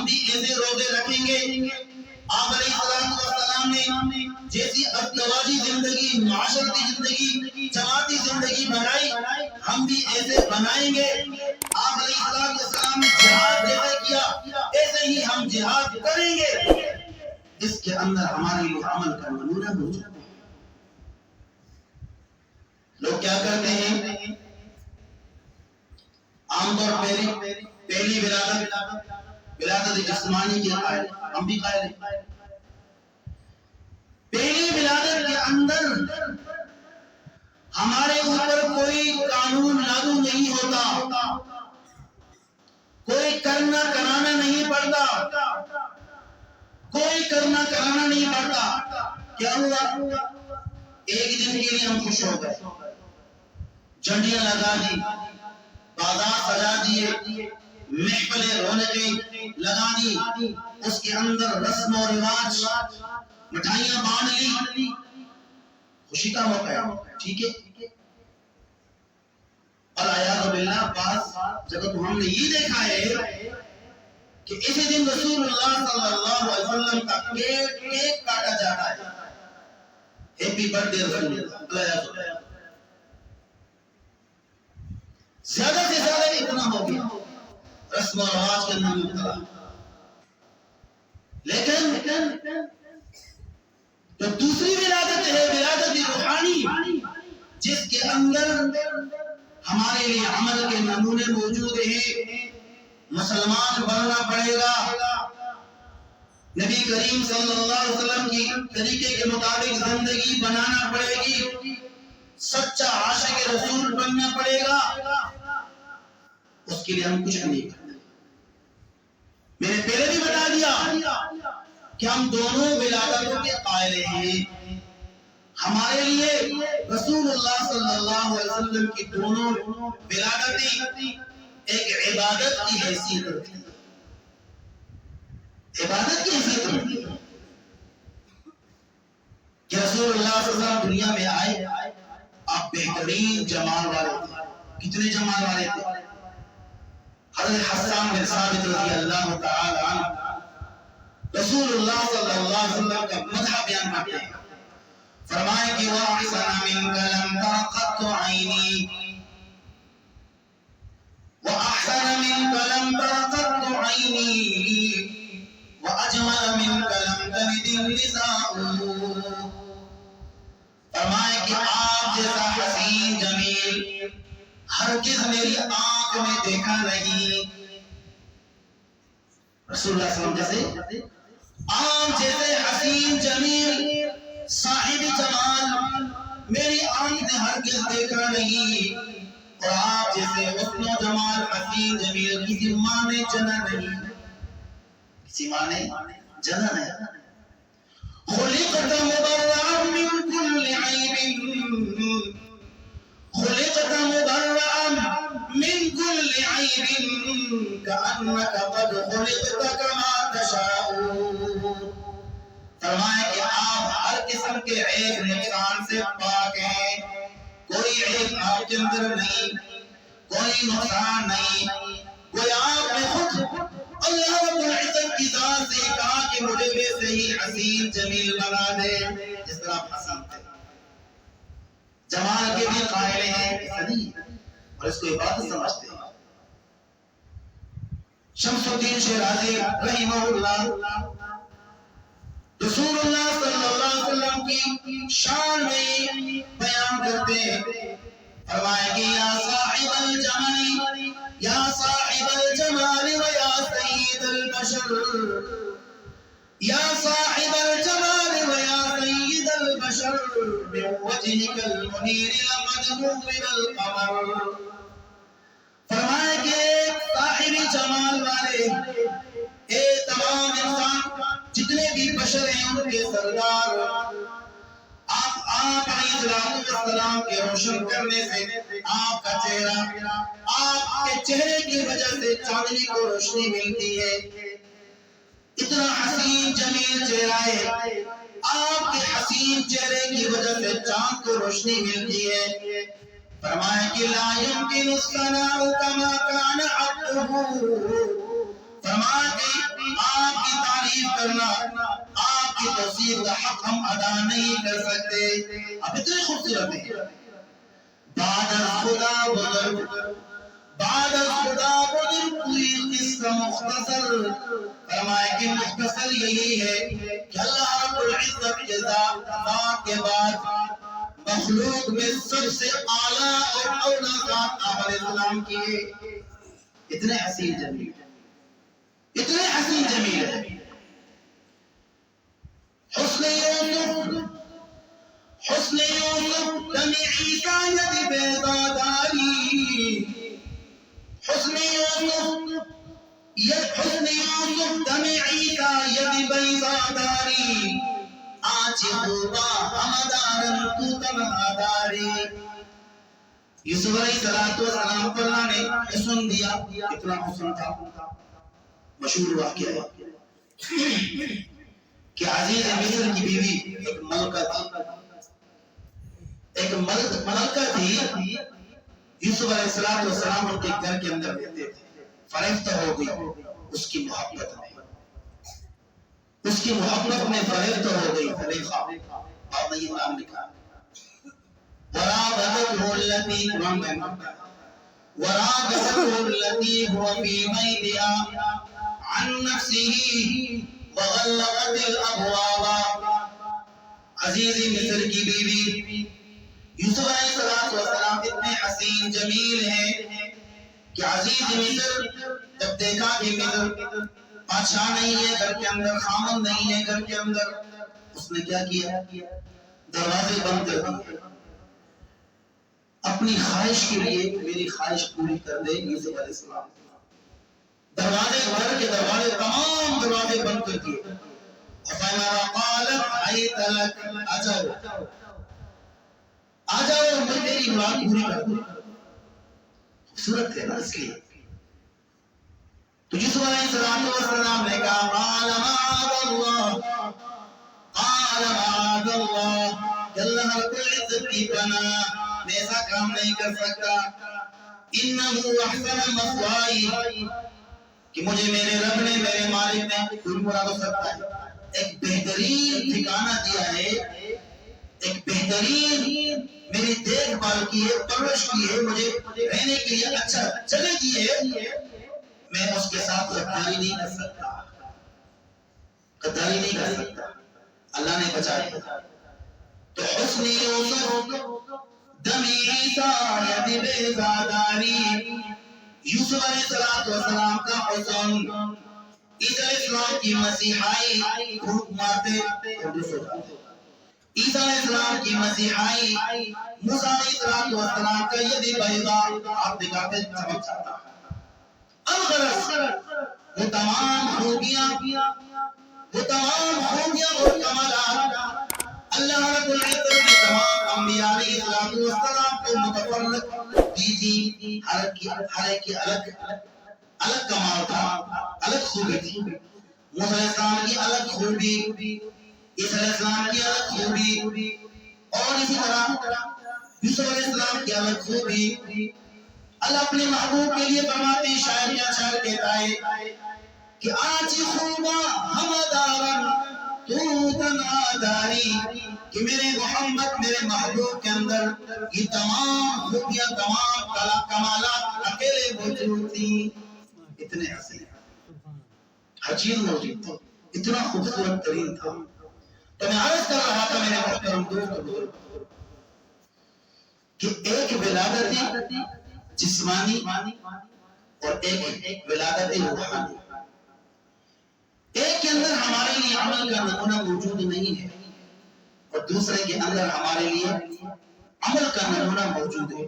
بھی ایسے روزے رکھیں گے۔ آپ علیہ السلام نے جیسی ازدواجی زندگی، معاشرتی زندگی، جماعتی زندگی بنائی، ہم بھی ایسے بنائیں گے۔ آپ علیہ السلام نے جہاد جیسے کیا، ایسے ہی ہم جہاد کریں گے۔ اس کے اندر ہمارے لیے عمل کا نمونہ موجود ہے۔ لوگ کیا کرتے ہیں؟ عام طور پر پہلی ولادت جسمانی کے قائل، ہم بھی قائل ہیں۔ پہلی ولادت کے اندر ہمارے اوپر کوئی قانون لاگو نہیں ہوتا، کوئی کرنا کرانا نہیں پڑتا، کوئی کرنا کرانا نہیں پڑتا۔ کیا ہوا؟ ایک دن کے لیے ہم خوش ہو گئے، جھنڈیاں لگا دی، بازار سجا دیے، محفلیں رونقیں لگا دی، اس کے اندر رسم و رواج، مٹھائیاں بانٹ لی، خوشی کا موقع ہے، ٹھیک ہے۔ العیاذ باللہ بعض جگہ تو ہم نے یہ دیکھا ہے کہ اسی دن رسول اللہ صلی اللہ علیہ وسلم کا کیک کاٹا جاتا ہے، ہیپی برتھ ڈے رسول اللہ۔ زیادہ سے زیادہ اتنا ہو گیا، رسم و رواج کے اندر مبتلا۔ لیکن جو دوسری ولادت ہے، ولادت روحانی، جس کے اندر ہمارے لیے عمل کے نمونے موجود ہیں۔ مسلمان بننا پڑے گا، نبی کریم صلی اللہ علیہ وسلم کی طریقے کے مطابق زندگی بنانا پڑے گی، سچا عاشق رسول بننا پڑے گا۔ اس کے لیے ہم کچھ نہیں کرتے۔ میں نے پہلے بھی بتا دیا کہ ہم دونوں ولادتوں کے قائل ہیں۔ ہمارے لیے رسول اللہ صلی اللہ علیہ وسلم کی دونوں ولادتیں ایک عبادت کی حیثیت رکھتی ہیں، عبادت کی حیثیت رکھتی ہیں کہ رسول اللہ صلی اللہ علیہ وسلم دنیا میں آئے، آپ بہترین جمال والے تھے۔ کتنے جمال والے تھے؟ حضرت حسان بن ثابت رضی اللہ تعالی عنہ رسول اللہ صلی اللہ علیہ وسلم کا مدح بیان کرتے ہیں، فرمائے کہ وَأَحْسَنَ مِنْكَ لَمْ تَرَ قَطُّ عَيْنِي، وَأَحْسَنَ مِنْكَ لَمْ تَرَ قَطُّ عَيْنِي، وَأَجْمَلَ مِنْكَ لَمْ تَلِدِ النِّسَاءُ۔ فرمائے کہ آپ جیسا حسین جمیل ہرگز میری آنکھ میں دیکھا نہیں۔ رسول اللہ صلی اللہ علیہ وسلم جیسے آپ جیسے حسین جمیل صاحب جمال میری آنکھ نے ہرگز دیکھا نہیں، اور آپ جیسے حسن و جمال حسین جمیل کسی ماں نے جنا نہیں، کسی ماں نے جنا نہیں۔ خلقت مبرأ من كل عیب، خلقت مبرأ من كل عیب كأنك قد خلقت كما تشاء۔ فرمایا کہ آپ ہر قسم کے عیب نقصان سے پاک ہیں، کوئی عیب آپ کے اندر نہیں، کوئی نقصان نہیں۔ کوئی آپ نے خود اللہ رب العزت کی ذات سے کہا کہ مجھے ویسے ہی حسین جمیل بنا دے جس طرح آپ حسین تھے۔ جمال کے بھی قائل ہیں اور اس کو عبادت سمجھتے ہیں۔ شمس الدین شیرازی رحمہ اللہ رسول اللہ صلی اللہ علیہ وسلم کی شان میں بیان کرتے ہیں، فرمایا کہ یا صاحب الجمال، یا صاحب الجمال و یا سید البشر، یا صاحب الجمال و یا سید البشر، من وجهك المنیر لقد نور القمر۔ فرمایا کہ صاحب جمال والے اے تمام انسان جتنے بھی بشر ہیں ان کے سردار، آپ علیہ السلام کے روشن کرنے سے آپ کا چہرہ، آپ کے چہرے کی وجہ سے چاندنی کو روشنی ملتی ہے۔ اتنا حسین جمیل چہرہ ہے، آپ کے حسین چہرے کی وجہ سے چاند کو روشنی ملتی ہے۔ فرمایا کہ لا يمكن الثناء كما كان عبده، فرمایا کہ ورنہ آپ کی توصیف کا حق ہم ادا نہیں کر سکتے. اب اتنے خوبصورت ہیں. بعد از خدا بزرگ کوئی قصہ مختصر. فرمائے کہ مختصر یہی ہے کہ اللہ رب العزت کے ذات کے بعد مخلوق میں سب سے اعلیٰ اور اولا ذات آپ علیہ السلام کی ہے. اتنے حسین جمیل ہے. حسن یوسف دم عیسیٰ ید بیضاداری. حسن یوسف دم عیسیٰ ید بیضاداری. آج خوبا ہمدارن تو تنہا داری. یوسف علیہ السلام کو اللہ نے حسن دیا. اتنا حسن تھا. مشہور واقعہ ہے کہ عزیز مصر کی بیوی ایک ملکہ تھی. یوسف علیہ السلام ان کے گھر کے اندر رہتے تھے. فریفتہ ہو گئی اس کی محبت میں فریفتہ ہو گئی. فریفہ آپ نے یہ نام لکھا. وراودته التي هو في بيتها عن نفسه وغلقت الابواب. عزیز مصر کی بیوی یوسف علیہ السلام اتنے حسین جمیل ہیں کہ عزیز مصر جب دیکھا کہ مصر بادشاہ نہیں ہے گھر کے اندر, خامن نہیں ہے گھر کے اندر, اس نے کیا کیا؟ دروازے بند کر دیے. اپنی خواہش کے لیے میری خواہش پوری کر دے یوسف علیہ السلام. دروازے گھر کے دروازے تمام دروازے بند کر دیے. آ جاؤ میں تیری مراد پوری کر دوں. خوبصورت ہے نا اس لیے. تو یوسف علیہ السلام نے کہا قال معاذ اللہ اللہ رب العزت کی پناہ, میں ایسا کام نہیں کر سکتا. انہو احسن مثوائی, کہ مجھے میرے رب نے, میرے مالک نے, کوئی مراد ہو سکتا ہے, ایک بہترین ٹھکانہ دیا ہے, ایک بہترین میری دیکھ بھال کی ہے, پرورش کی ہے, مجھے رہنے کے لیے اچھا جگہ دی ہے. میں اس کے ساتھ غداری نہیں کر سکتا. اللہ نے بچا دیا. تو حسن یوسف دم عیسیٰ ید بیضاداری. یوسف علیہ السلام کا حسن, عیسیٰ علیہ السلام کی مسیحائی گھوٹ مارتے عیسیٰ علیہ السلام کی مسیحائی, موسیٰ علیہ السلام کا ید بیضاء آپ دکھاتے سمجھ جاتا. الغرض وہ تمام خوبیاں اور کمالات اللہ رب العزت نے تمام انبیاء علیہ السلام کو متفرق دی تھی. ہر ایک کی الگ کمال تھا, الگ خوبی تھی. موسیٰ علیہ السلام کی الگ خوبی, عیسیٰ علیہ السلام کی الگ خوبی, اور اسی طرح یوسف علیہ السلام کی الگ خوبی. اللہ اپنے محبوب کے لیے فرماتے ہیں, شاعر کہتا ہے کہ آج خوبا ہمدارن تو تنہا داری, کہ میرے محمد, میرے محبوب کے اندر یہ تمام خوبیاں, تمام کمالات اکیلے موجود تھی. اتنے حسین, ہر چیز موجود تھی, اتنا خوبصورت ترین تھا. تو میں عرض کر رہا تھا میرے محترم دوست کہ ایک ولادت جسمانی اور ایک ولادت روحانی. ایک کے اندر ہمارے لیے عمل کا نمونہ موجود نہیں ہے, اور دوسرے کے اندر ہمارے لیے عمل کا نمونہ موجود ہے.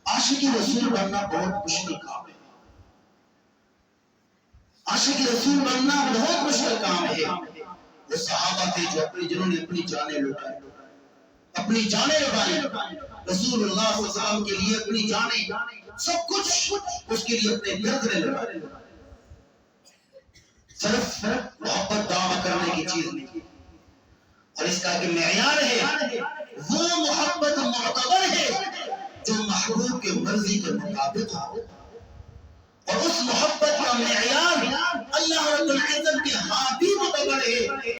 عاشق رسول بننا بہت مشکل کام ہے. عاشق رسول بننا بہت مشکل کام ہے. وہ صحابہ تھے جنہوں نے اپنی جانیں لٹائی, رسول اللہ صلی اللہ علیہ وسلم کے لیے اپنی جانیں, سب کچھ اس کے لیے اپنے گردن لگائے. صرف محبت دعویٰ کرنے کی چیز نہیں, اور اس کا کہ معیار ہے وہ محبت معتبر ہے جو محبوب کے مرضی کے مطابق ہو, اور اس محبت کا معیار اللہ رب العزت کے ہاتھ